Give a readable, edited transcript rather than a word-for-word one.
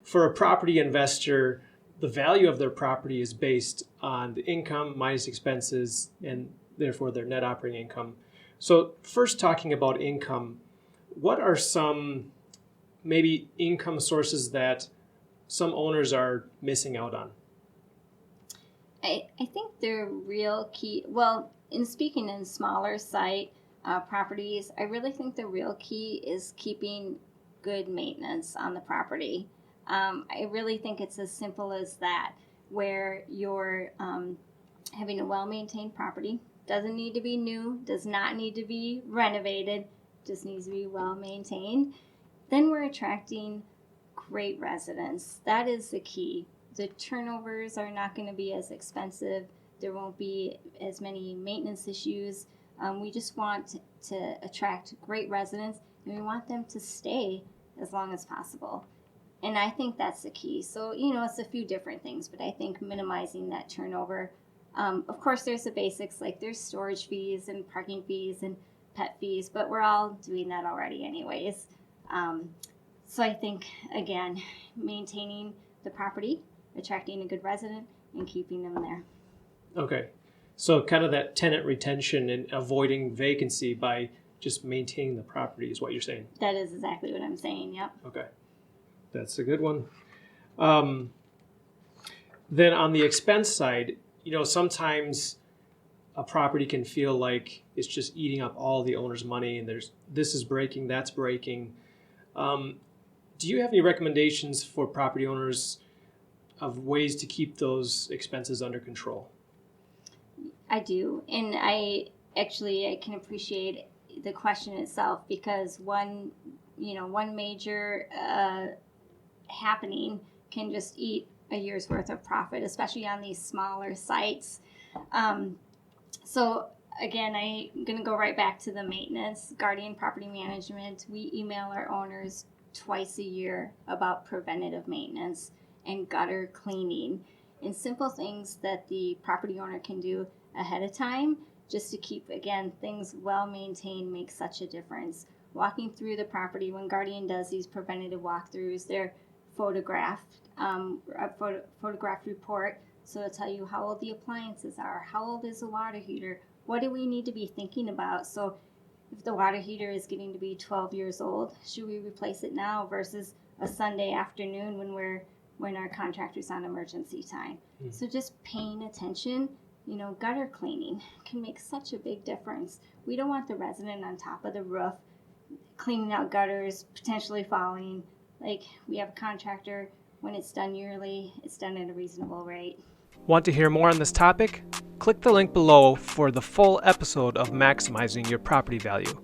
for a property investor, the value of their property is based on the income minus expenses and therefore their net operating income. So first, talking about income, what are some maybe income sources that some owners are missing out on? I think the real key, well, in speaking in smaller site properties, I really think the real key is keeping good maintenance on the property. I really think it's as simple as that, where you're having a well-maintained property. Doesn't need to be new, does not need to be renovated, just needs to be well-maintained. Then we're attracting great residents. That is the key. The turnovers are not going to be as expensive. There won't be as many maintenance issues. We just want to attract great residents, and we want them to stay as long as possible. And I think that's the key. So, it's a few different things, but I think minimizing that turnover. Of course, there's the basics, like there's storage fees and parking fees and pet fees, but we're all doing that already anyways. So I think, again, maintaining the property, attracting a good resident, and keeping them there. Okay. So kind of that tenant retention and avoiding vacancy by just maintaining the property is what you're saying? That is exactly what I'm saying, yep. Okay. That's a good one. Then on the expense side, sometimes a property can feel like it's just eating up all the owner's money and this is breaking, that's breaking. Do you have any recommendations for property owners of ways to keep those expenses under control? I do, and I can appreciate the question itself, because one major happening can just eat a year's worth of profit, especially on these smaller sites. So again, I'm going to go right back to the maintenance. Guardian Property Management, we email our owners twice a year about preventative maintenance and gutter cleaning, and simple things that the property owner can do ahead of time just to keep, again, things well maintained makes such a difference. Walking through the property, when Guardian does these preventative walkthroughs, they're photographed, a photograph report, so it'll tell you how old the appliances are, how old is the water heater, what do we need to be thinking about. So if the water heater is getting to be 12 years old, should we replace it now versus a Sunday afternoon when our contractor's on emergency time? So just paying attention. Gutter cleaning can make such a big difference. We don't want the resident on top of the roof cleaning out gutters, potentially falling. Like, we have a contractor, when it's done yearly, it's done at a reasonable rate. Want to hear more on this topic? Click the link below for the full episode of Maximizing Your Property Value.